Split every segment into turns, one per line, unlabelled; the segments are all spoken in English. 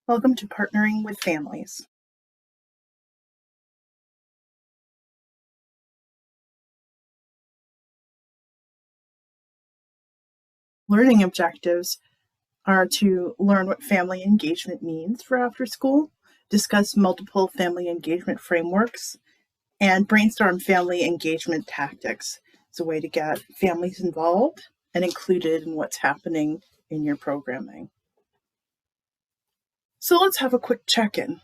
Welcome to Partnering with Families. Learning objectives are to learn what family engagement means for after school, discuss multiple family engagement frameworks, and brainstorm family engagement tactics. It's a way to get families involved and included in what's happening in your programming. So let's have a quick check-in.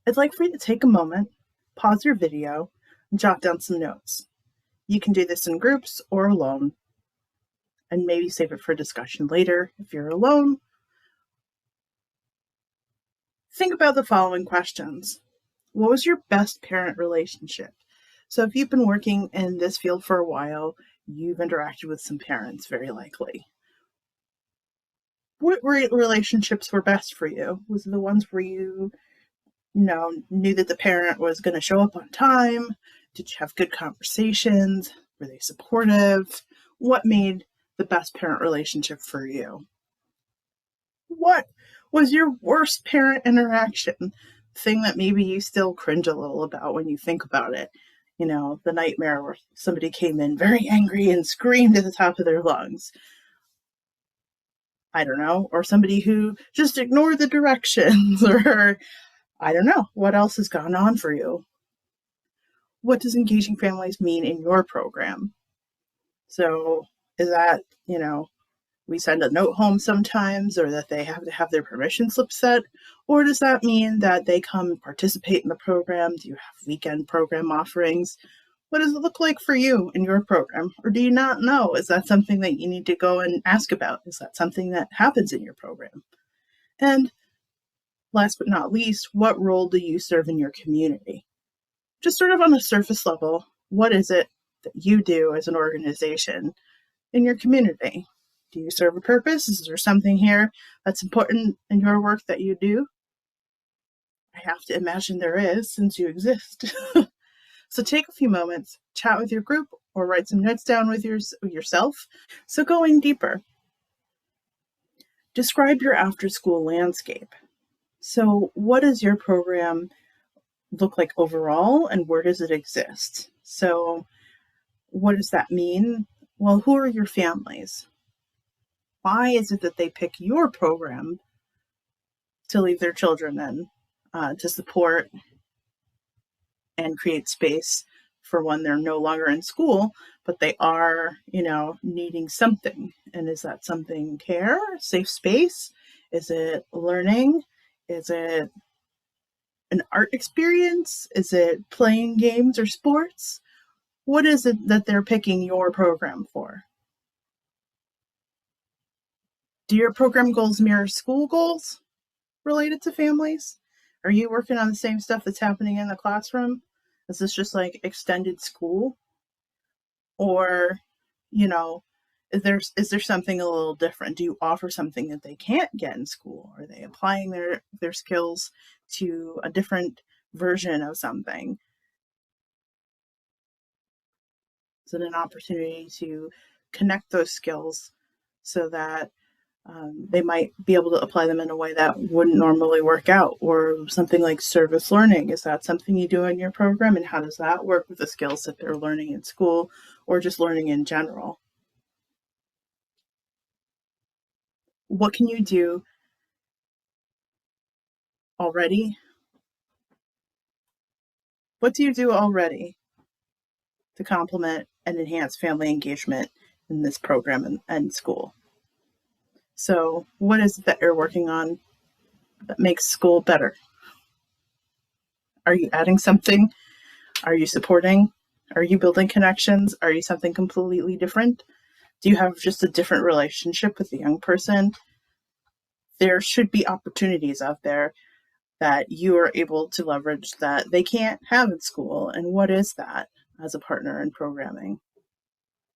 I'd like for you to take a moment, pause your video, and jot down some notes. You can do this in groups or alone, and maybe save it for discussion later if you're alone. Think about the following questions. What was your best parent relationship? So if you've been working in this field for a while, you've interacted with some parents, very likely. What relationships were best for you? Was it the ones where you knew that the parent was going to show up on time? Did you have good conversations? Were they supportive? What made the best parent relationship for you? What was your worst parent interaction? Thing that maybe you still cringe a little about when you think about it. The nightmare where somebody came in very angry and screamed at the top of their lungs. I don't know. Or somebody who just ignored the directions, or I don't know. What else has gone on for you? What does engaging families mean in your program? So is that, we send a note home sometimes, or that they have to have their permission slip set? Or does that mean that they come and participate in the program? Do you have weekend program offerings? What does it look like for you in your program? Or do you not know? Is that something that you need to go and ask about? Is that something that happens in your program? And last but not least, what role do you serve in your community? Just sort of on a surface level, what is it that you do as an organization in your community? Do you serve a purpose? Is there something here that's important in your work that you do? I have to imagine there is, since you exist. So take a few moments, chat with your group, or write some notes down with yourself. So going deeper, describe your after-school landscape. So what does your program look like overall, and where does it exist? So what does that mean? Well, who are your families? Why is it that they pick your program to leave their children in, to support and create space for when they're no longer in school, but they are, needing something? And is that something care, safe space? Is it learning? Is it an art experience? Is it playing games or sports? What is it that they're picking your program for? Do your program goals mirror school goals related to families? Are you working on the same stuff that's happening in the classroom? Is this just like extended school? Or, is there something a little different? Do you offer something that they can't get in school? Are they applying their skills to a different version of something? Is it an opportunity to connect those skills so that they might be able to apply them in a way that wouldn't normally work out? Or something like service learning, is that something you do in your program? And how does that work with the skills that they're learning in school, or just learning in general? What can you do already? What do you do already to complement and enhance family engagement in this program and school? So what is it that you're working on that makes school better? Are you adding something? Are you supporting? Are you building connections? Are you something completely different? Do you have just a different relationship with the young person? There should be opportunities out there that you are able to leverage that they can't have in school. And what is that as a partner in programming?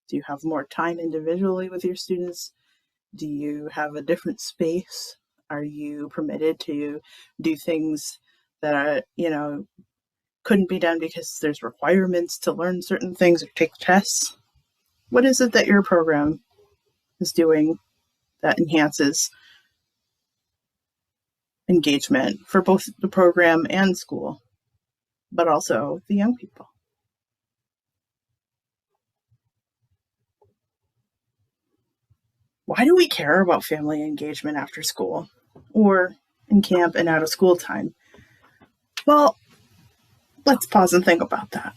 Do you have more time individually with your students? Do you have a different space? Are you permitted to do things that are, couldn't be done because there's requirements to learn certain things or take tests? What is it that your program is doing that enhances engagement for both the program and school, but also the young people. Why do we care about family engagement after school or in camp and out of school time? Well, let's pause and think about that.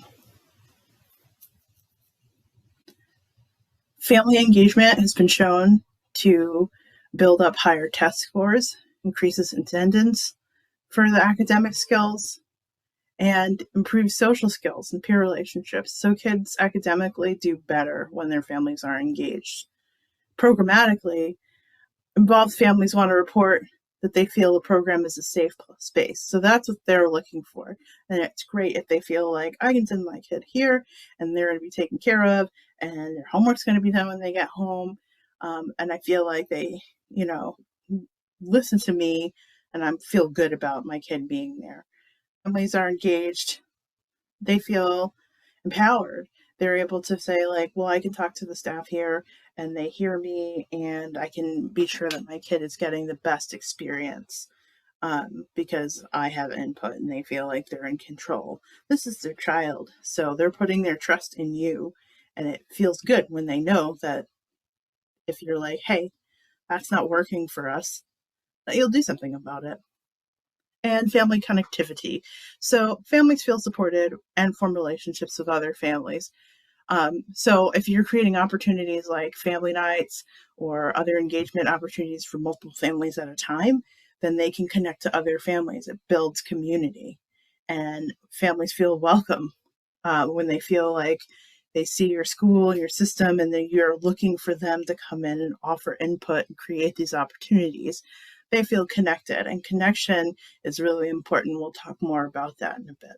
Family engagement has been shown to build up higher test scores, increases attendance, further academic skills, and improve social skills and peer relationships. So kids academically do better when their families are engaged. Programmatically, involved families want to report that they feel the program is a safe space. So that's what they're looking for. And it's great if they feel like I can send my kid here and they're going to be taken care of and their homework's going to be done when they get home. And I feel like they, listen to me and I feel good about my kid being there. Families are engaged. They feel empowered. They're able to say like, well, I can talk to the staff here and they hear me and I can be sure that my kid is getting the best experience because I have input and they feel like they're in control. This is their child. So they're putting their trust in you and it feels good when they know that if you're like, hey, that's not working for us, that you'll do something about it. And family connectivity. So families feel supported and form relationships with other families. So if you're creating opportunities like family nights or other engagement opportunities for multiple families at a time, then they can connect to other families. It builds community and families feel welcome when they feel like they see your school and your system and then you're looking for them to come in and offer input and create these opportunities. They feel connected, and connection is really important. We'll talk more about that in a bit.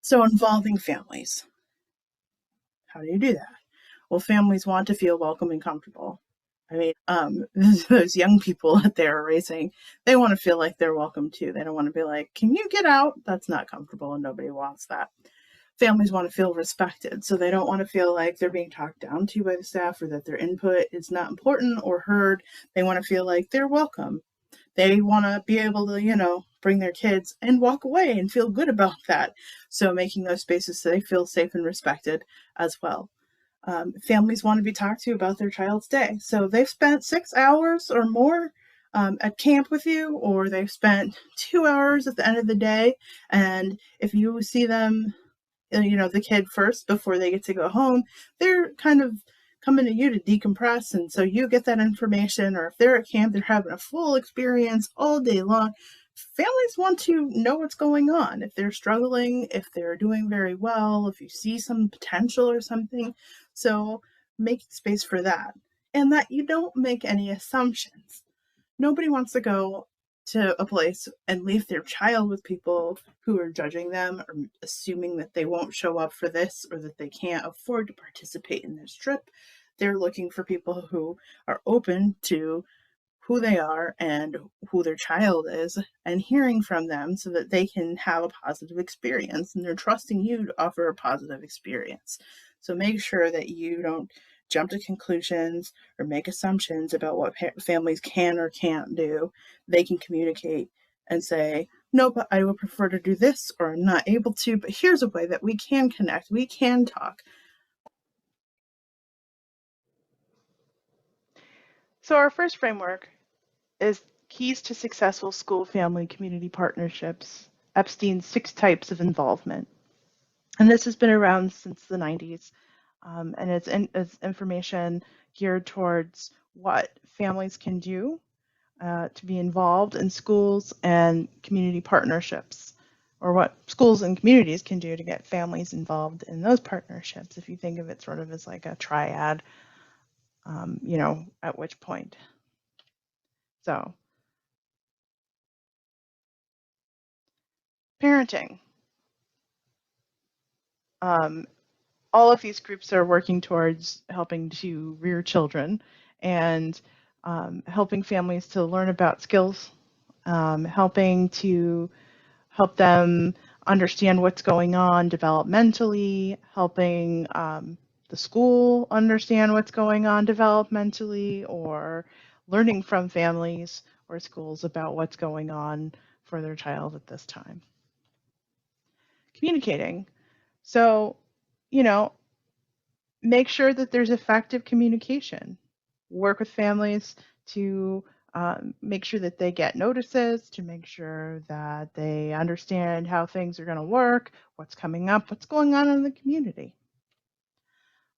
So involving families. How do you do that? Well, families want to feel welcome and comfortable. I mean, those young people that they're raising, they want to feel like they're welcome too. They don't want to be like, can you get out? That's not comfortable and nobody wants that. Families want to feel respected. So they don't want to feel like they're being talked down to by the staff or that their input is not important or heard. They want to feel like they're welcome. They want to be able to, bring their kids and walk away and feel good about that. So making those spaces so they feel safe and respected as well. Families want to be talked to about their child's day. So they've spent 6 hours or more at camp with you, or they've spent 2 hours at the end of the day. And if you see them, the kid first before they get to go home, they're kind of coming to you to decompress. And so you get that information, or if they're at camp, they're having a full experience all day long. Families want to know what's going on. If they're struggling, if they're doing very well, if you see some potential or something. So make space for that. And that you don't make any assumptions. Nobody wants to go to a place and leave their child with people who are judging them or assuming that they won't show up for this or that they can't afford to participate in this trip. They're looking for people who are open to who they are and who their child is and hearing from them so that they can have a positive experience, and they're trusting you to offer a positive experience. So make sure that you don't jump to conclusions or make assumptions about what families can or can't do. They can communicate and say, no, but I would prefer to do this, or I'm not able to, but here's a way that we can connect, we can talk.
So our first framework is Keys to Successful School Family Community Partnerships, Epstein's 6 types of involvement. And this has been around since the 90s, and it's information geared towards what families can do to be involved in schools and community partnerships, or what schools and communities can do to get families involved in those partnerships, if you think of it sort of as like a triad, at which point. So parenting. All of these groups are working towards helping to rear children and helping families to learn about skills, helping to help them understand what's going on developmentally, helping the school understand what's going on developmentally, or learning from families, or schools about what's going on for their child at this time. Communicating. So, make sure that there's effective communication. Work with families to make sure that they get notices, to make sure that they understand how things are going to work, what's coming up, what's going on in the community.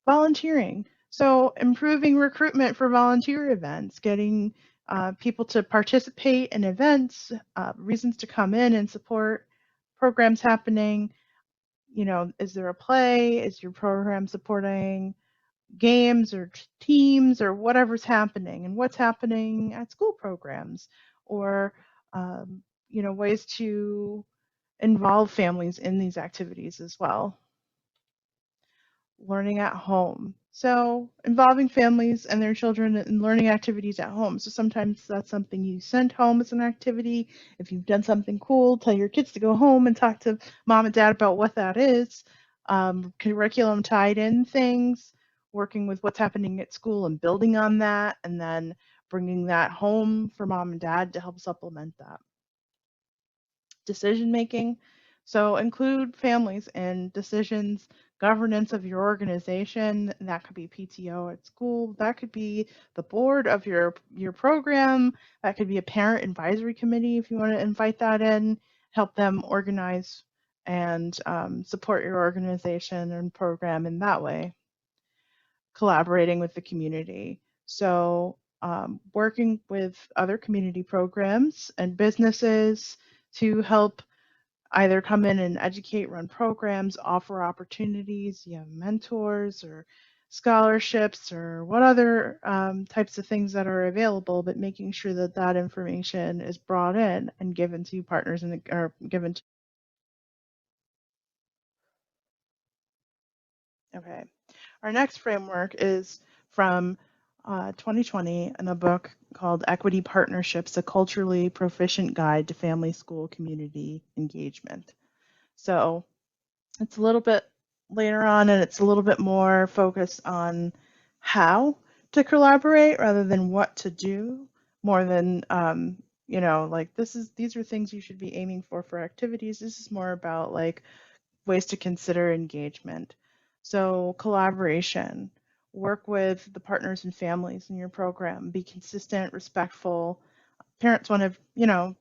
Volunteering. So improving recruitment for volunteer events, getting people to participate in events, reasons to come in and support programs happening. Is there a play? Is your program supporting games or teams or whatever's happening, and what's happening at school programs, or ways to involve families in these activities as well. Learning at home. So involving families and their children in learning activities at home. So sometimes that's something you send home as an activity. If you've done something cool, tell your kids to go home and talk to mom and dad about what that is. Curriculum tied in things, working with what's happening at school and building on that, and then bringing that home for mom and dad to help supplement that. Decision making. So include families in decisions, governance of your organization. That could be PTO at school. That could be the board of your program. That could be a parent advisory committee if you want to invite that in, help them organize and support your organization and program in that way. Collaborating with the community. So working with other community programs and businesses to help either come in and educate, run programs, offer opportunities. You have mentors or scholarships or what other types of things that are available, but making sure that that information is brought in and given to partners or given to. Okay. Our next framework is from 2020 in a book called Equity Partnerships, a Culturally Proficient Guide to Family School Community Engagement. So it's a little bit later on, and it's a little bit more focused on how to collaborate rather than what to do, more than, like these are things you should be aiming for activities. This is more about like ways to consider engagement. So collaboration, work with the partners and families in your program, be consistent, respectful. Parents want to,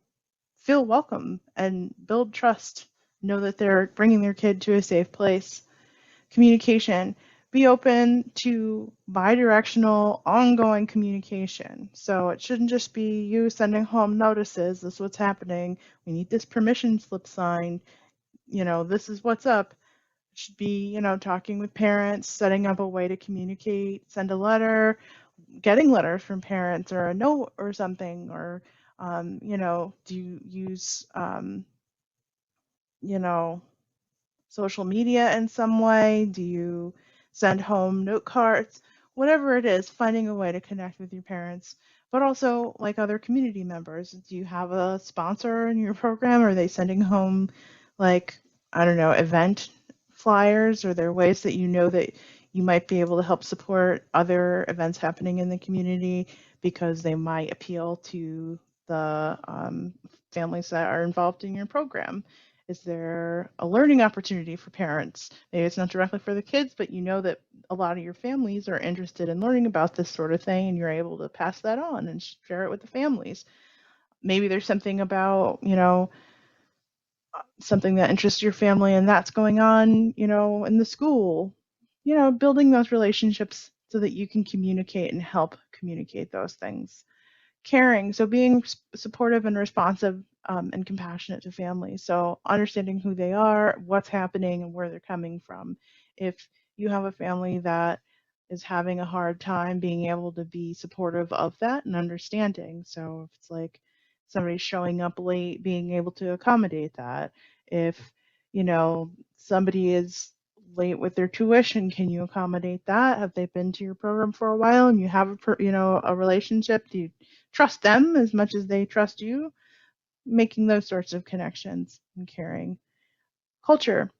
feel welcome and build trust, know that they're bringing their kid to a safe place. Communication, be open to bi-directional, ongoing communication. So it shouldn't just be you sending home notices, this is what's happening, we need this permission slip signed, this is what's up. It should be, talking with parents, setting up a way to communicate, send a letter, getting letters from parents or a note or something, or do you use, social media in some way? Do you send home note cards? Whatever it is, finding a way to connect with your parents, but also like other community members. Do you have a sponsor in your program? Are they sending home like, I don't know, event flyers? Are there ways that that you might be able to help support other events happening in the community because they might appeal to the families that are involved in your program? Is there a learning opportunity for parents? Maybe it's not directly for the kids, but that a lot of your families are interested in learning about this sort of thing, and you're able to pass that on and share it with the families. Maybe there's something about, something that interests your family and that's going on, in the school. Building those relationships so that you can communicate and help communicate those things. Caring, so being supportive and responsive and compassionate to families. So understanding who they are, what's happening, and where they're coming from. If you have a family that is having a hard time, being able to be supportive of that and understanding. So if it's like somebody's showing up late, being able to accommodate that. If, somebody is late with their tuition, can you accommodate that? Have they been to your program for a while and you have a relationship? Do you trust them as much as they trust you? Making those sorts of connections and caring. Culture.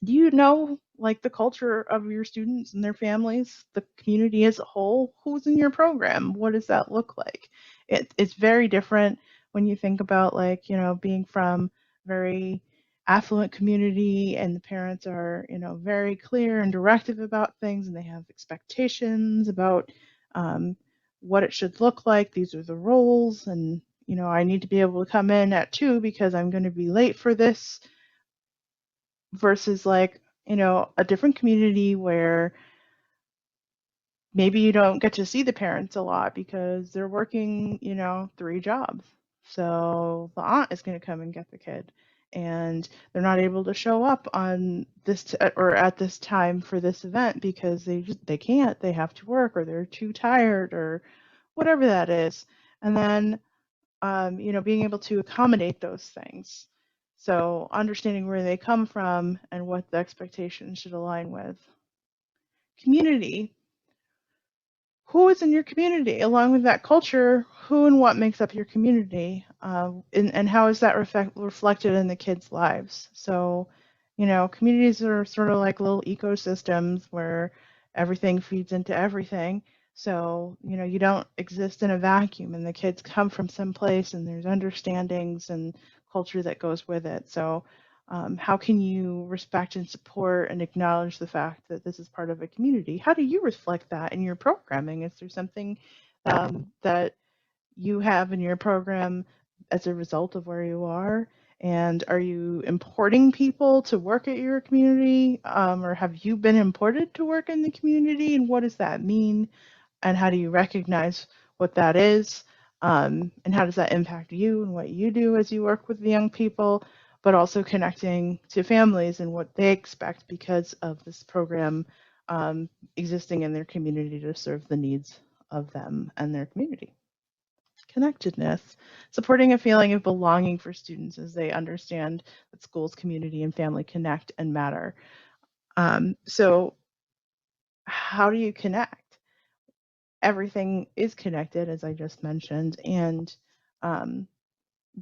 Do you know like the culture of your students and their families, the community as a whole. Who's in your program? What does that look like? It's very different when you think about, like, being from very affluent community and the parents are, very clear and directive about things and they have expectations about what it should look like. These are the roles, and I need to be able to come in at 2 because I'm going to be late for this, versus like, a different community where maybe you don't get to see the parents a lot because they're working, 3 jobs. So the aunt is going to come and get the kid, and they're not able to show up on this or at this time for this event because they can't. They have to work, or they're too tired, or whatever that is. And then being able to accommodate those things. So understanding where they come from and what the expectations should align with. Community. Who is in your community? Along with that culture, who and what makes up your community? And how is that reflected in the kids' lives? So, communities are sort of like little ecosystems where everything feeds into everything. So, you don't exist in a vacuum, and the kids come from some place, and there's understandings and culture that goes with it. So, how can you respect and support and acknowledge the fact that this is part of a community? How do you reflect that in your programming? Is there something that you have in your program as a result of where you are? And are you importing people to work at your community? Or have you been imported to work in the community? And what does that mean? And how do you recognize what that is? And how does that impact you and what you do as you work with the young people, but also connecting to families and what they expect because of this program existing in their community to serve the needs of them and their community. Connectedness, supporting a feeling of belonging for students as they understand that schools, community, and family connect and matter. So how do you connect? Everything is connected, as I just mentioned, and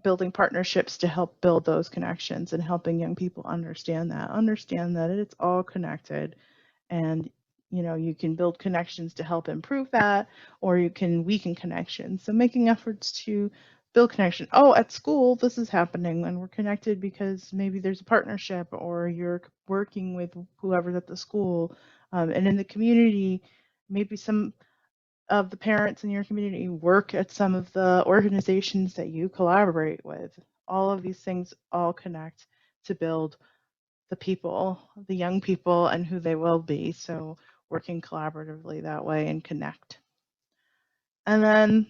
building partnerships to help build those connections and helping young people understand that it's all connected. And you can build connections to help improve that, or you can weaken connections. So making efforts to build connection. Oh, at school this is happening and we're connected because maybe there's a partnership, or you're working with whoever's at the school, and in the community maybe some of the parents in your community work at some of the organizations that you collaborate with. All of these things all connect to build the people, the young people, and who they will be. So working collaboratively that way and connect. And then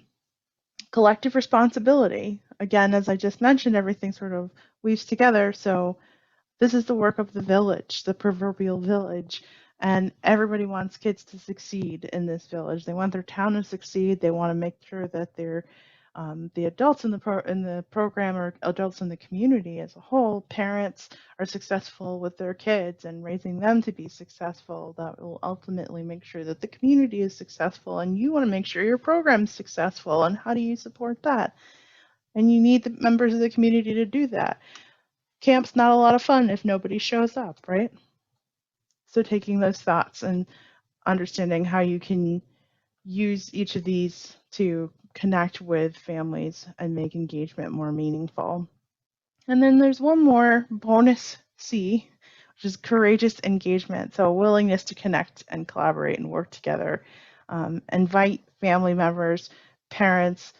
collective responsibility. Again, as I just mentioned, everything sort of weaves together. So this is the work of the village, the proverbial village. And everybody wants kids to succeed in this village. They want their town to succeed. They want to make sure that they're the adults in the program, or adults in the community as a whole, parents, are successful with their kids and raising them to be successful. That will ultimately make sure that the community is successful, and you want to make sure your program is successful. And how do you support that? And you need the members of the community to do that. Camp's not a lot of fun if nobody shows up, right? So taking those thoughts and understanding how you can use each of these to connect with families and make engagement more meaningful. And then there's one more bonus C, which is courageous engagement. So a willingness to connect and collaborate and work together. Invite family members, parents,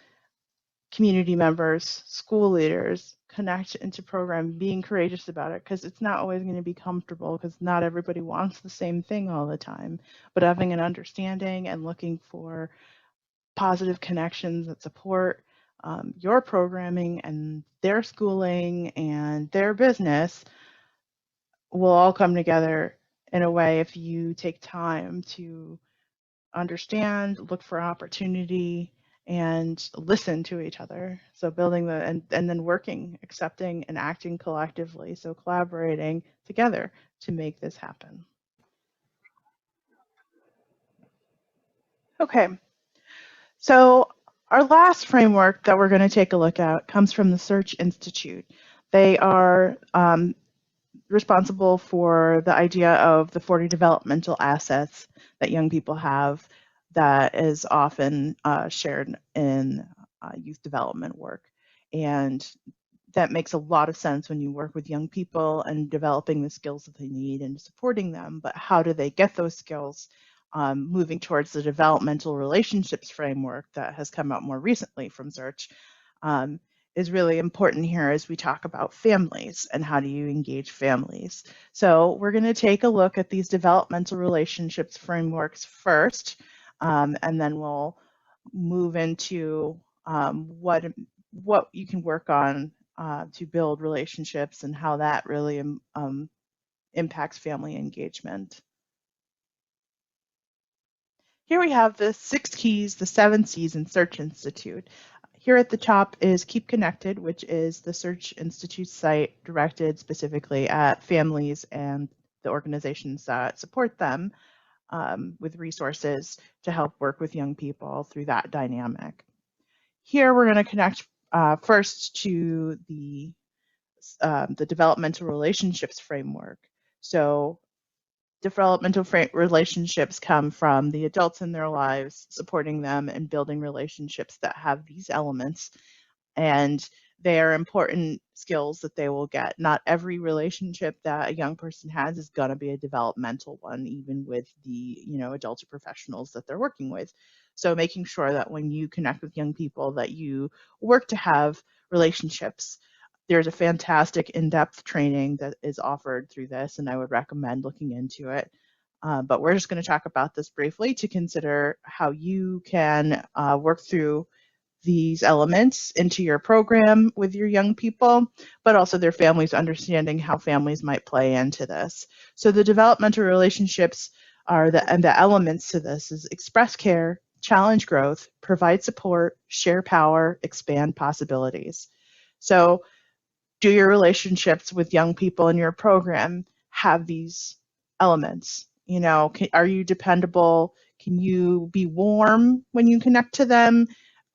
community members, school leaders, connect into program, being courageous about it, because it's not always going to be comfortable, because not everybody wants the same thing all the time. But having an understanding and looking for positive connections that support your programming and their schooling and their business will all come together in a way if you take time to understand, look for opportunity, and listen to each other. So building and then working, accepting, and acting collectively. So collaborating together to make this happen. Okay, so our last framework that we're going to take a look at comes from the Search Institute. They are responsible for the idea of the 40 developmental assets that young people have that is often shared in youth development work. And that makes a lot of sense when you work with young people and developing the skills that they need and supporting them. But how do they get those skills? Moving towards the developmental relationships framework that has come out more recently from Search is really important here as we talk about families and how do you engage families. So we're going to take a look at these developmental relationships frameworks first, and then we'll move into what you can work on to build relationships and how that really impacts family engagement. Here we have the 6 keys, the 7 C's in Search Institute. Here at the top is Keep Connected, which is the Search Institute site directed specifically at families and the organizations that support them with resources to help work with young people through that dynamic. Here we're going to connect first to the developmental relationships framework. So developmental relationships come from the adults in their lives, supporting them and building relationships that have these elements. And they are important skills that they will get. Not every relationship that a young person has is going to be a developmental one, even with the adults or professionals that they're working with. So making sure that when you connect with young people that you work to have relationships. There's a fantastic in-depth training that is offered through this, and I would recommend looking into it. But we're just going to talk about this briefly to consider how you can work through these elements into your program with your young people, but also their families, understanding how families might play into this. So the developmental relationships are the elements to this is express care, challenge growth, provide support, share power, expand possibilities. So do your relationships with young people in your program have these elements? Are you dependable? Can you be warm when you connect to them?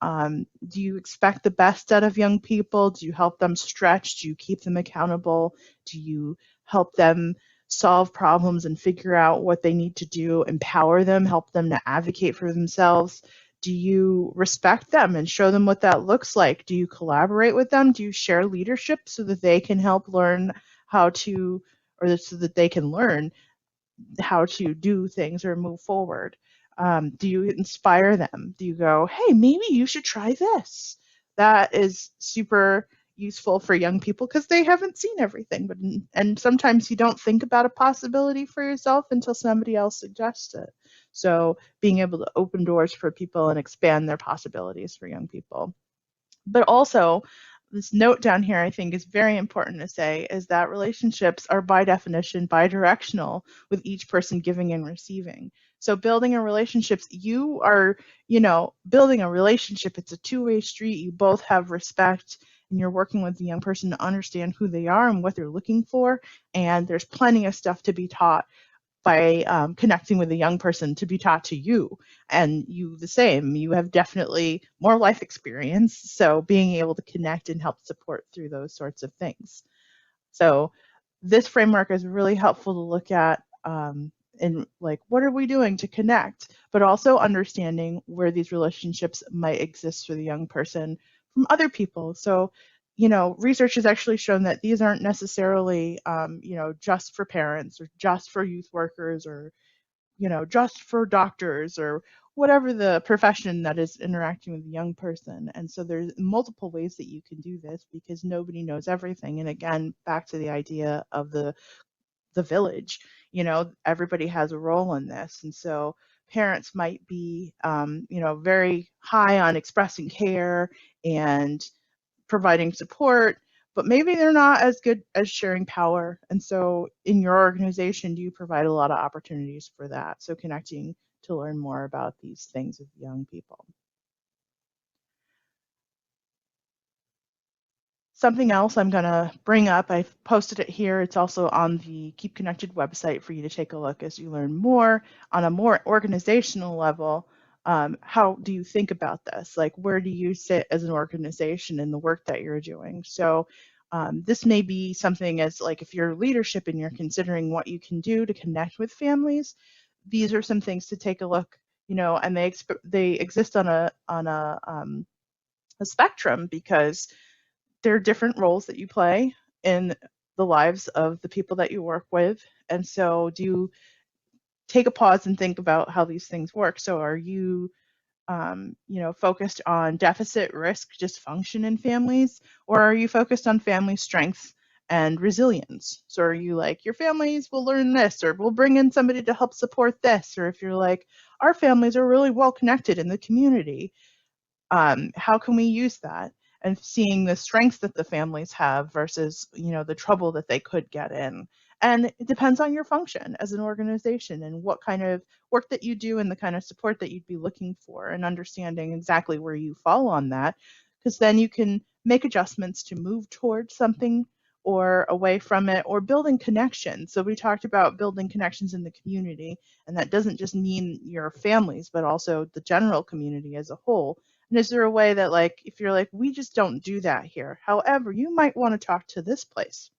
Do you expect the best out of young people? Do you help them stretch? Do you keep them accountable? Do you help them solve problems and figure out what they need to do, empower them, help them to advocate for themselves? Do you respect them and show them what that looks like? Do you collaborate with them? Do you share leadership so that they can help learn how to, or so that they can learn how to do things or move forward? Do you inspire them? Do you go, hey, maybe you should try this? That is super useful for young people because they haven't seen everything. And sometimes you don't think about a possibility for yourself until somebody else suggests it. So being able to open doors for people and expand their possibilities for young people. But also, this note down here I think is very important to say is that relationships are by definition bidirectional with each person giving and receiving. So building a relationship, you are, building a relationship, it's a two-way street. You both have respect and you're working with the young person to understand who they are and what they're looking for. And there's plenty of stuff to be taught by connecting with a young person to be taught to you, and you the same. You have definitely more life experience, so being able to connect and help support through those sorts of things. So this framework is really helpful to look at in like, what are we doing to connect, but also understanding where these relationships might exist for the young person from other people. So research has actually shown that these aren't necessarily, just for parents or just for youth workers or, just for doctors or whatever the profession that is interacting with a young person. And so there's multiple ways that you can do this because nobody knows everything. And again, back to the idea of the village, everybody has a role in this. And so parents might be, very high on expressing care and providing support, but maybe they're not as good as sharing power. And so in your organization, do you provide a lot of opportunities for that? So connecting to learn more about these things with young people. Something else I'm going to bring up, I've posted it here. It's also on the Keep Connected website for you to take a look as you learn more on a more organizational level. How do you think about this? Like, where do you sit as an organization in the work that you're doing? So This may be something as like if you're leadership and you're considering what you can do to connect with families, these are some things to take a look, and they exist on a spectrum because there are different roles that you play in the lives of the people that you work with. And so do you take a pause and think about how these things work? So are you focused on deficit, risk, dysfunction in families, or are you focused on family strength and resilience? So are you like, your families will learn this, or we'll bring in somebody to help support this, or if you're like, our families are really well connected in the community, how can we use that? And seeing the strengths that the families have versus the trouble that they could get in. And it depends on your function as an organization and what kind of work that you do and the kind of support that you'd be looking for, and understanding exactly where you fall on that, because then you can make adjustments to move towards something or away from it, or building connections. So we talked about building connections in the community, and that doesn't just mean your families, but also the general community as a whole. And is there a way that, like, if you're like, we just don't do that here, however, you might want to talk to this place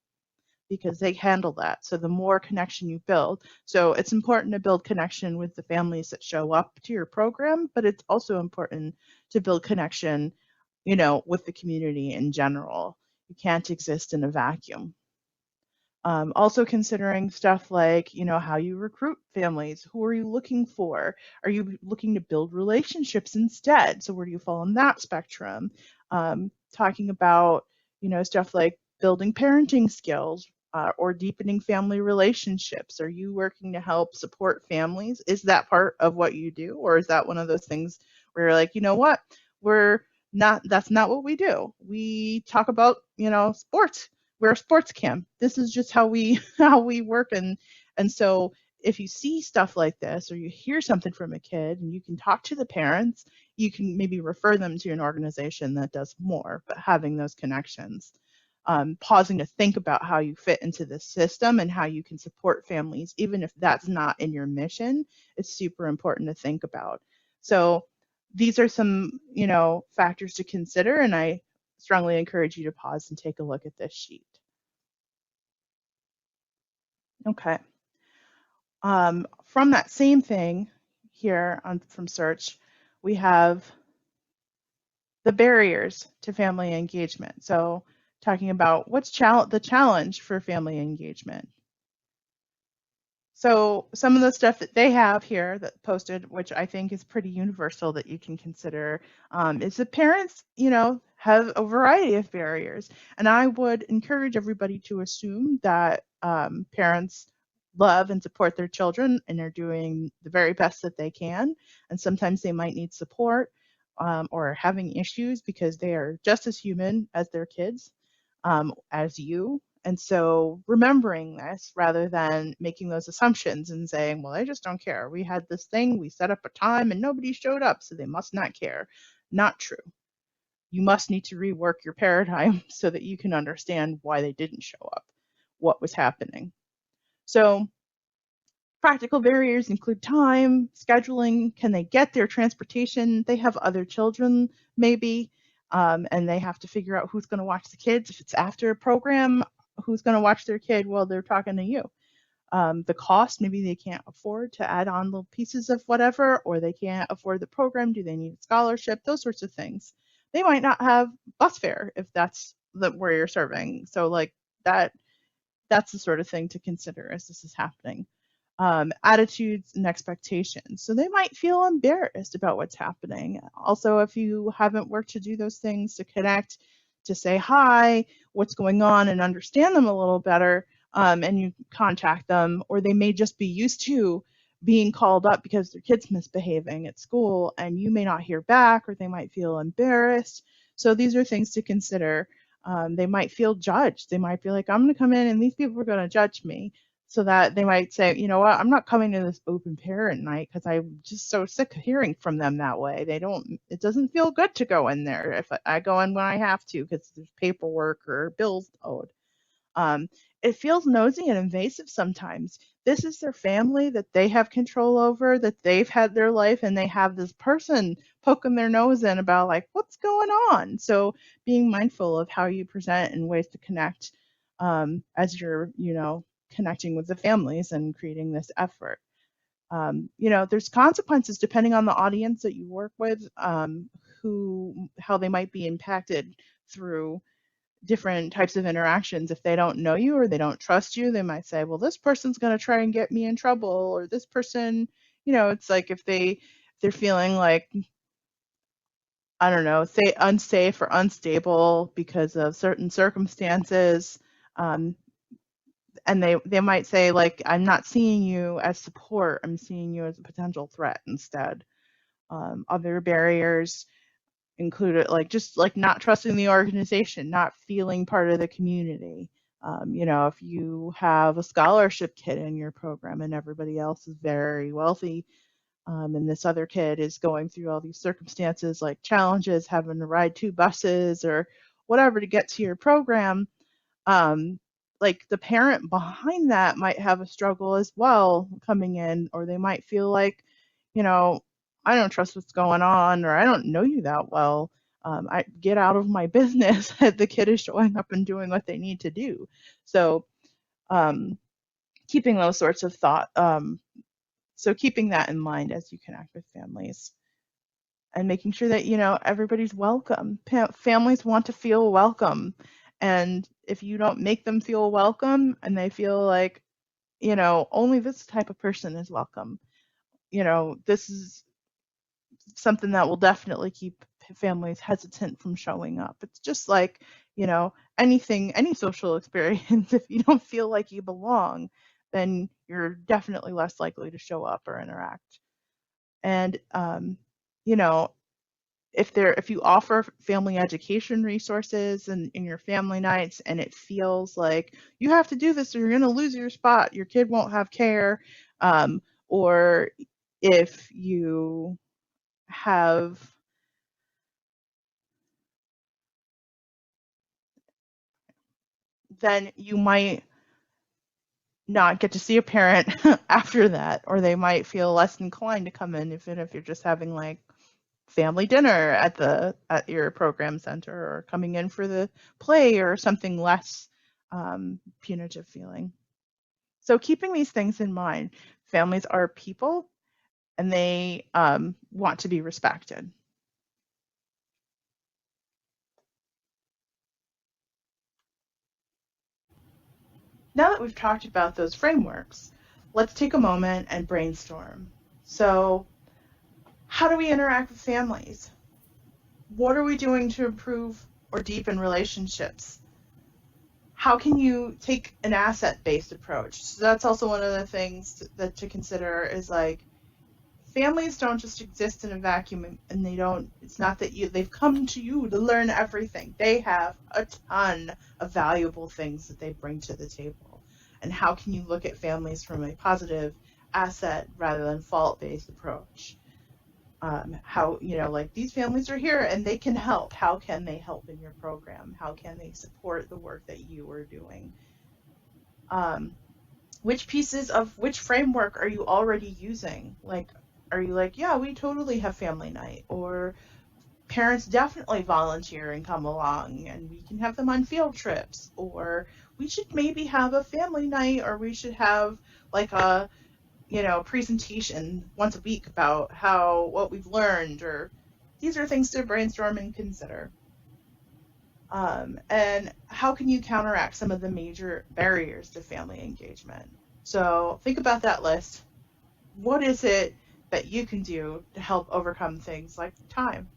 because they handle that. So the more connection you build. So it's important to build connection with the families that show up to your program, but it's also important to build connection, with the community in general. You can't exist in a vacuum. Also considering stuff like, how you recruit families. Who are you looking for? Are you looking to build relationships instead? So where do you fall on that spectrum? Talking about, stuff like building parenting skills, or deepening family relationships. Are you working to help support families? Is that part of what you do? Or is that one of those things where you're like, you know what? That's not what we do. We talk about, sports. We're a sports camp. This is just how we work. And so if you see stuff like this, or you hear something from a kid and you can talk to the parents, you can maybe refer them to an organization that does more, but having those connections. Pausing to think about how you fit into the system and how you can support families, even if that's not in your mission, it's super important to think about. So these are some, factors to consider, and I strongly encourage you to pause and take a look at this sheet. Okay. From that same thing here from search, we have the barriers to family engagement. So talking about what's the challenge for family engagement. So some of the stuff that they have here that posted, which I think is pretty universal that you can consider, is that parents, have a variety of barriers. And I would encourage everybody to assume that parents love and support their children and are doing the very best that they can. And sometimes they might need support, or having issues because they are just as human as their kids, as you. And so remembering this rather than making those assumptions and saying, well, I just don't care. We had this thing, we set up a time and nobody showed up, so they must not care. Not true. You must need to rework your paradigm so that you can understand why they didn't show up, what was happening. So practical barriers include time, scheduling, can they get their transportation? They have other children, maybe, and they have to figure out who's going to watch the kids. If it's after a program, who's going to watch their kid while they're talking to you? The cost, maybe they can't afford to add on little pieces of whatever, or they can't afford the program. Do they need a scholarship? Those sorts of things. They might not have bus fare if that's where you're serving. So like that's the sort of thing to consider as this is happening. Attitudes and expectations. So they might feel embarrassed about what's happening. Also, if you haven't worked to do those things to connect, to say hi, what's going on, and understand them a little better, and you contact them, or they may just be used to being called up because their kid's misbehaving at school and you may not hear back, or they might feel embarrassed. So these are things to consider. They might feel judged. They might be like, I'm going to come in and these people are going to judge me. So that they might say, you know what, I'm not coming to this open parent night because I'm just so sick of hearing from them that way. It doesn't feel good to go in there if I go in when I have to because there's paperwork or bills owed. It feels nosy and invasive sometimes. this is their family that they have control over, that they've had their life, and they have this person poking their nose in about like what's going on. So being mindful of how you present and ways to connect as you're, connecting with the families and creating this effort. There's consequences depending on the audience that you work with, how they might be impacted through different types of interactions. If they don't know you or they don't trust you, they might say, well, this person's going to try and get me in trouble, or this person, it's like if they're feeling like, I don't know, say unsafe or unstable because of certain circumstances. And they might say, like, I'm not seeing you as support, I'm seeing you as a potential threat instead. Other barriers included like just like not trusting the organization, not feeling part of the community. If you have a scholarship kid in your program and everybody else is very wealthy, and this other kid is going through all these circumstances like challenges, having to ride 2 buses or whatever to get to your program, like the parent behind that might have a struggle as well coming in, or they might feel like, you know, I don't trust what's going on, or I don't know you that well. I get out of my business. The kid is showing up and doing what they need to do. So um, keeping those sorts of so keeping that in mind as you connect with families and making sure that everybody's welcome. Families want to feel welcome, and if you don't make them feel welcome and they feel like only this type of person is welcome, this is something that will definitely keep families hesitant from showing up. It's just like anything, any social experience. If you don't feel like you belong, then you're definitely less likely to show up or interact. And you know if you offer family education resources in your family nights, and it feels like you have to do this or you're going to lose your spot, your kid won't have care, or if you have then you might not get to see a parent after that, or they might feel less inclined to come in, even if you're just having like family dinner at your program center, or coming in for the play or something less punitive feeling. So keeping these things in mind, families are people and they want to be respected. Now that we've talked about those frameworks, let's take a moment and brainstorm. So how do we interact with families? What are we doing to improve or deepen relationships? How can you take an asset-based approach? So that's also one of the things that to consider is like families don't just exist in a vacuum, and it's not that they've come to you to learn everything. They have a ton of valuable things that they bring to the table. And how can you look at families from a positive asset rather than fault-based approach? How like these families are here and they can help. How can they help in your program? How can they support the work that you are doing? Which pieces of which framework are you already using? Like, are you like, yeah, we totally have family night, or parents definitely volunteer and come along and we can have them on field trips, or we should maybe have a family night, or we should have like a presentation once a week about what we've learned, or these are things to brainstorm and consider. And how can you counteract some of the major barriers to family engagement? So think about that list. What is it that you can do to help overcome things like time,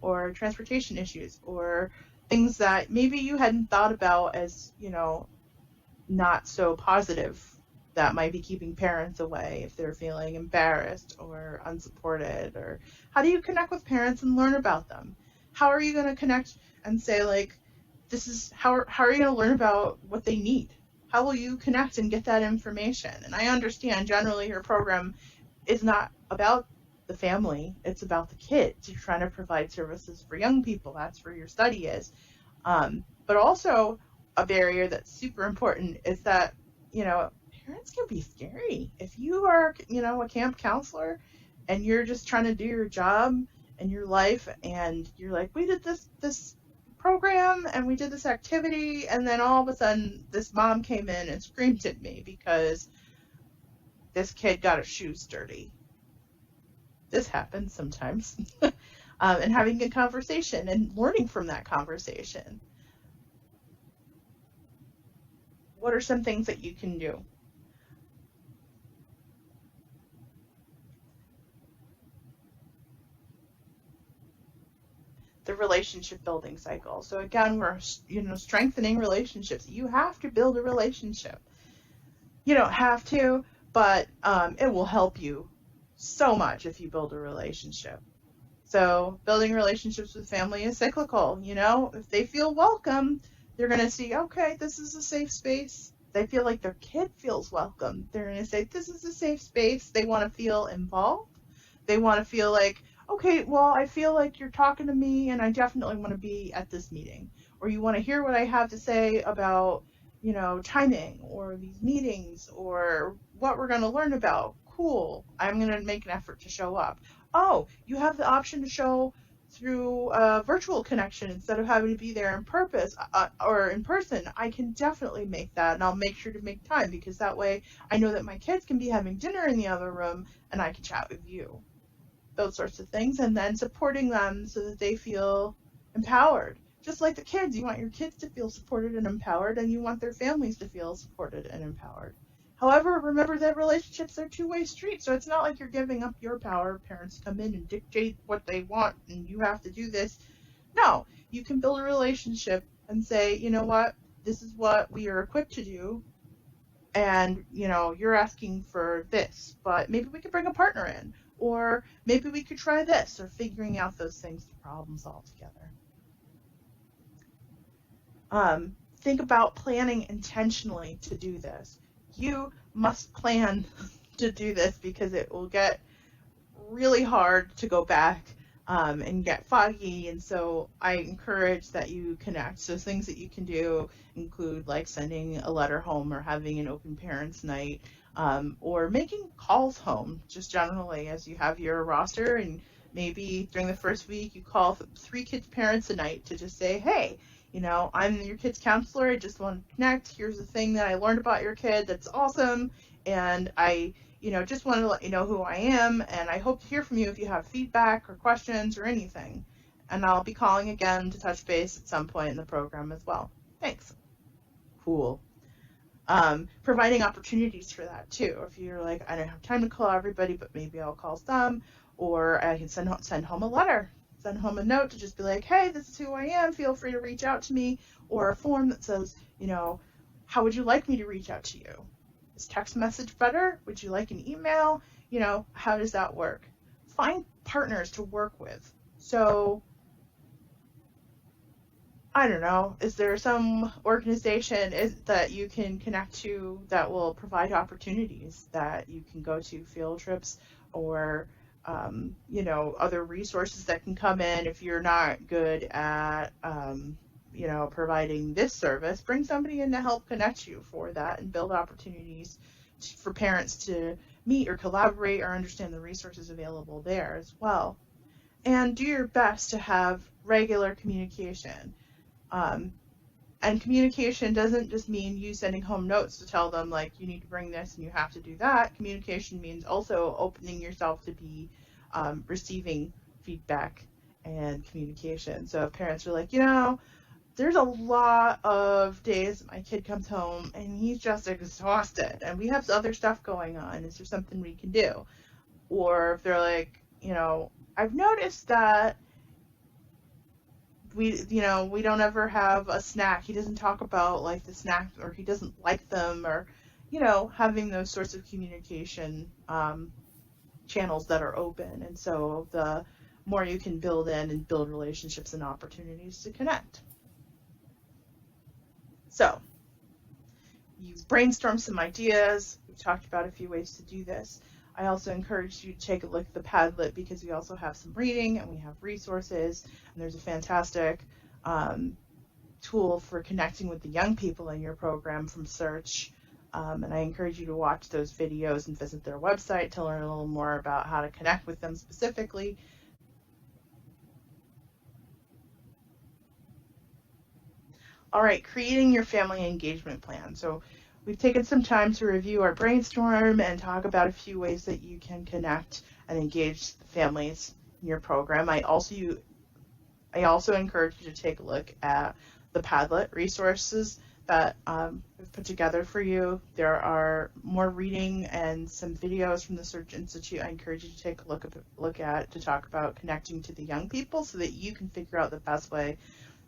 or transportation issues, or things that maybe you hadn't thought about as, not so positive, that might be keeping parents away if they're feeling embarrassed or unsupported? Or how do you connect with parents and learn about them? How are you going to connect and say like, this is how are you going to learn about what they need? How will you connect and get that information? And I understand generally your program is not about the family, it's about the kids. You're trying to provide services for young people. That's where your study is. But also a barrier that's super important is that, parents can be scary. If you are, a camp counselor and you're just trying to do your job and your life and you're like, we did this program and we did this activity, and then all of a sudden this mom came in and screamed at me because this kid got his shoes dirty. This happens sometimes. And having a conversation and learning from that conversation. What are some things that you can do? The relationship building cycle. So again, we're strengthening relationships. You have to build a relationship. You don't have to, but it will help you so much if you build a relationship. So building relationships with family is cyclical. If they feel welcome, they're going to see, okay, this is a safe space. They feel like their kid feels welcome. They're going to say, this is a safe space. They want to feel involved. They want to feel like, okay, well, I feel like you're talking to me and I definitely want to be at this meeting. Or you want to hear what I have to say about, timing or these meetings or what we're going to learn about. Cool. I'm going to make an effort to show up. Oh, you have the option to show through a virtual connection instead of having to be there in purpose or in person. I can definitely make that, and I'll make sure to make time because that way I know that my kids can be having dinner in the other room and I can chat with you. Those sorts of things, and then supporting them so that they feel empowered. Just like the kids, you want your kids to feel supported and empowered, and you want their families to feel supported and empowered. However, remember that relationships are two-way streets, so it's not like you're giving up your power. Parents come in and dictate what they want, and you have to do this. No, you can build a relationship and say, you know what, this is what we are equipped to do, and, you're asking for this, but maybe we could bring a partner in, or maybe we could try this, or figuring out those things to problem solve together. Think about planning intentionally to do this. You must plan to do this because it will get really hard to go back and get foggy, and so I encourage that you connect. So things that you can do include like sending a letter home or having an open parents night, or making calls home just generally as you have your roster, and maybe during the first week you call 3 kids' parents a night to just say, hey, I'm your kid's counselor. I just want to connect. Here's the thing that I learned about your kid that's awesome, and I just wanted to let you know who I am, and I hope to hear from you if you have feedback or questions or anything. And I'll be calling again to touch base at some point in the program as well. Thanks. Cool. Providing opportunities for that too. If you're like, I don't have time to call everybody, but maybe I'll call some, or I can send home a letter. Send home a note to just be like, hey, this is who I am. Feel free to reach out to me, or a form that says, how would you like me to reach out to you? Is text message better? Would you like an email? How does that work? Find partners to work with. So, I don't know, is there some organization that you can connect to that will provide opportunities that you can go to, field trips or other resources that can come in? If you're not good at, providing this service, bring somebody in to help connect you for that and build opportunities for parents to meet or collaborate or understand the resources available there as well. And do your best to have regular communication. And communication doesn't just mean you sending home notes to tell them, like, you need to bring this and you have to do that. Communication means also opening yourself to be receiving feedback and communication. So if parents are like, there's a lot of days my kid comes home and he's just exhausted and we have other stuff going on, is there something we can do? Or if they're like, I've noticed that we don't ever have a snack. He doesn't talk about like the snacks, or he doesn't like them, or having those sorts of communication channels that are open. And so the more you can build in and build relationships and opportunities to connect. So you've brainstormed some ideas. We've talked about a few ways to do this. I also encourage you to take a look at the Padlet because we also have some reading and we have resources, and there's a fantastic tool for connecting with the young people in your program from Search And I encourage you to watch those videos and visit their website to learn a little more about how to connect with them specifically. All right, creating your family engagement plan. So we've taken some time to review our brainstorm and talk about a few ways that you can connect and engage families in your program. I also encourage you to take a look at the Padlet resources that we've put together for you. There are more reading and some videos from the Search Institute I encourage you to take a look at to talk about connecting to the young people so that you can figure out the best way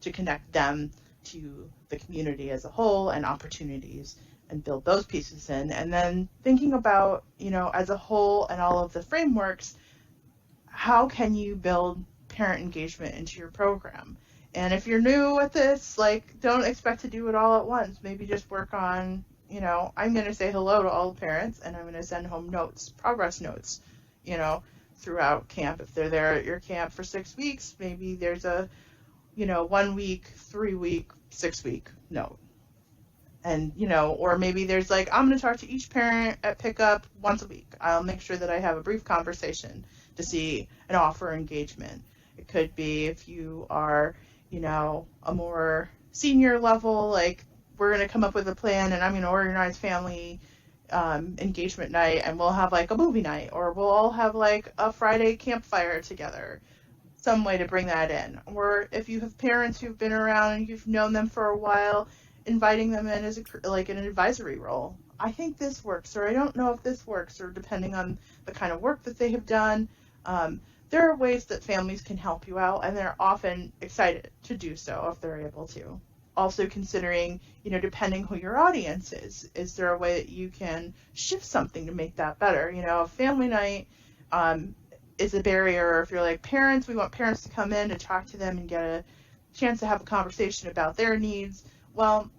to connect them to the community as a whole and opportunities and build those pieces in. And then thinking about, as a whole and all of the frameworks, how can you build parent engagement into your program? And if you're new at this, don't expect to do it all at once. Maybe just work on, I'm going to say hello to all the parents and I'm going to send home notes, progress notes, throughout camp. If they're there at your camp for 6 weeks, maybe there's a 1 week, 3 week, 6 week note. And, or maybe there's I'm going to talk to each parent at pickup once a week. I'll make sure that I have a brief conversation to see and offer engagement. It could be if you are, a more senior level, we're going to come up with a plan and I'm going to organize family engagement night and we'll have a movie night, or we'll all have a Friday campfire together. Some way to bring that in. Or if you have parents who've been around and you've known them for a while, inviting them in as an advisory role. I think this works, or I don't know if this works, or depending on the kind of work that they have done. There are ways that families can help you out, and they're often excited to do so if they're able to. Also considering, depending who your audience is there a way that you can shift something to make that better? A family night is a barrier. If you're parents, we want parents to come in to talk to them and get a chance to have a conversation about their needs. Well,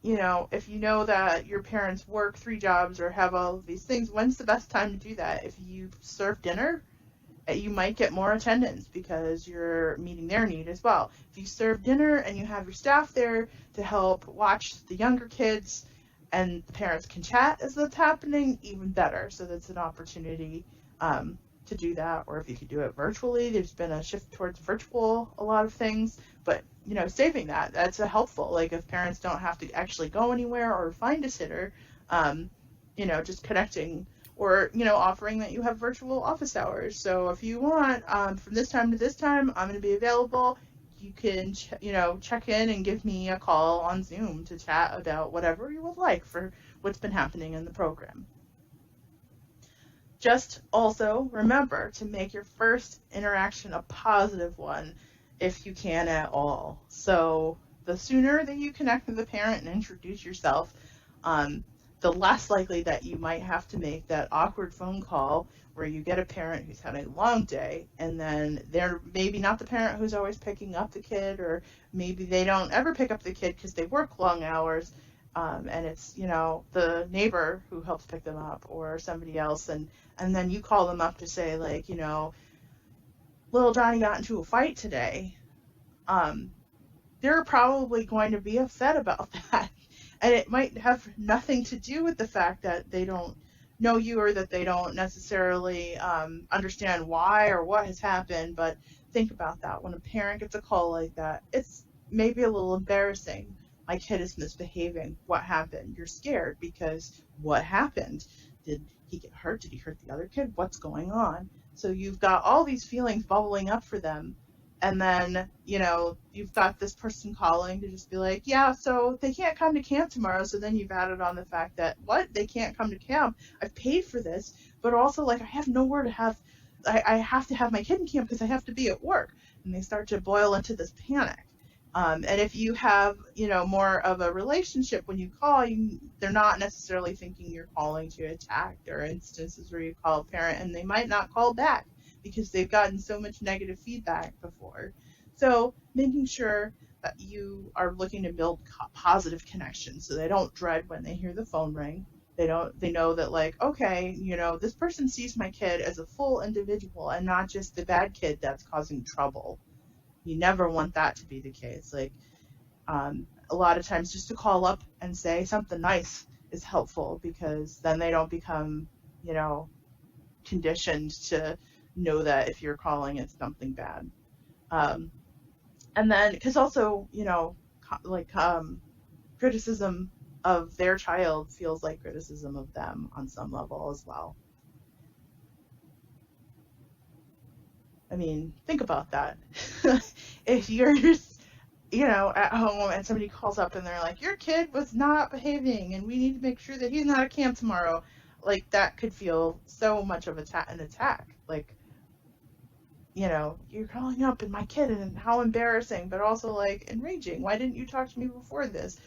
if you know that your parents work 3 jobs or have all of these things, when's the best time to do that? If you serve dinner, you might get more attendance because you're meeting their need as well. If you serve dinner and you have your staff there to help watch the younger kids and the parents can chat as that's happening, even better. So that's an opportunity to do that. Or if you could do it virtually, there's been a shift towards virtual, a lot of things, but saving that's a helpful, if parents don't have to actually go anywhere or find a sitter, just connecting, or offering that you have virtual office hours. So if you want, from this time to this time, I'm going to be available. You can check in and give me a call on Zoom to chat about whatever you would like for what's been happening in the program. Just also remember to make your first interaction a positive one if you can at all. So the sooner that you connect with the parent and introduce yourself, the less likely that you might have to make that awkward phone call where you get a parent who's had a long day and then they're maybe not the parent who's always picking up the kid, or maybe they don't ever pick up the kid because they work long hours, and it's the neighbor who helps pick them up or somebody else, and then you call them up to say little Johnny got into a fight today. They're probably going to be upset about that. And it might have nothing to do with the fact that they don't know you or that they don't necessarily understand why or what has happened. But think about that. When a parent gets a call like that, it's maybe a little embarrassing. My kid is misbehaving. What happened? You're scared because what happened? Did he get hurt? Did he hurt the other kid? What's going on? So you've got all these feelings bubbling up for them. And then, you've got this person calling to just be yeah, so they can't come to camp tomorrow. So then you've added on the fact that, what? They can't come to camp. I've paid for this, but also I have nowhere to have, I have to have my kid in camp because I have to be at work. And they start to boil into this panic. And if you have, more of a relationship when you call, they're not necessarily thinking you're calling to attack. There are instances where you call a parent and they might not call back because they've gotten so much negative feedback before. So making sure that you are looking to build positive connections so they don't dread when they hear the phone ring. They know that okay, this person sees my kid as a full individual and not just the bad kid that's causing trouble. You never want that to be the case. A lot of times just to call up and say something nice is helpful, because then they don't become, conditioned to know that if you're calling, it's something bad. And then, because also, criticism of their child feels like criticism of them on some level as well. I mean, think about that. If you're at home and somebody calls up and they're like, your kid was not behaving and we need to make sure that he's not at camp tomorrow, like, that could feel so much of an attack. Like, you're calling up and my kid, and how embarrassing, but also like enraging. Why didn't you talk to me before this?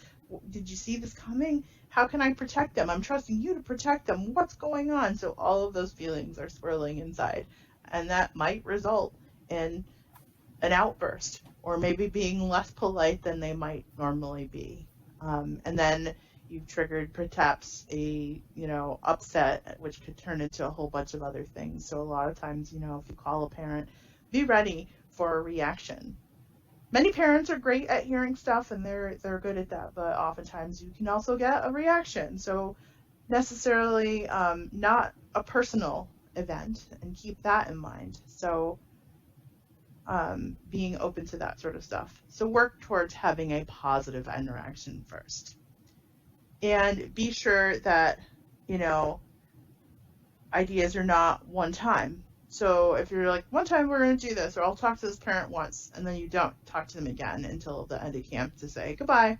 Did you see this coming? How can I protect them? I'm trusting you to protect them. What's going on? So all of those feelings are swirling inside, and that might result in an outburst, or maybe being less polite than they might normally be. And then you've triggered perhaps a upset, which could turn into a whole bunch of other things. So a lot of times, if you call a parent, be ready for a reaction. Many parents are great at hearing stuff and they're good at that, but oftentimes you can also get a reaction. So necessarily not a personal event, and keep that in mind. So being open to that sort of stuff. So work towards having a positive interaction first. And be sure that, ideas are not one time. So if you're like, one time we're going to do this, or I'll talk to this parent once, and then you don't talk to them again until the end of camp to say goodbye,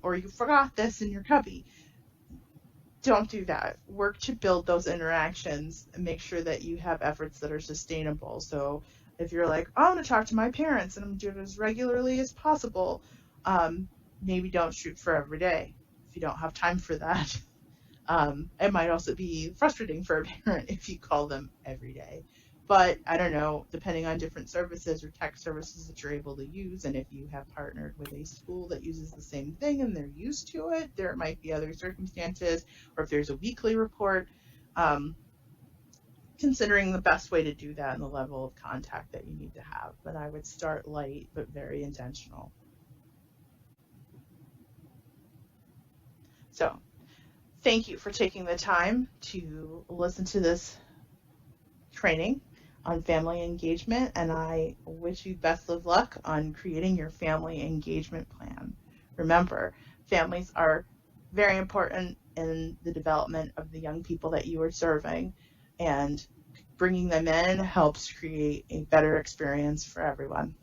or you forgot this in your cubby. Don't do that. Work to build those interactions and make sure that you have efforts that are sustainable. So if you're like, oh, I'm going to talk to my parents and I'm doing it as regularly as possible, maybe don't shoot for every day if you don't have time for that. It might also be frustrating for a parent if you call them every day. But I don't know, depending on different services or tech services that you're able to use, and if you have partnered with a school that uses the same thing and they're used to it, there might be other circumstances, or if there's a weekly report, considering the best way to do that and the level of contact that you need to have. But I would start light, but very intentional. So thank you for taking the time to listen to this training on family engagement, and I wish you best of luck on creating your family engagement plan. Remember, families are very important in the development of the young people that you are serving, and bringing them in helps create a better experience for everyone.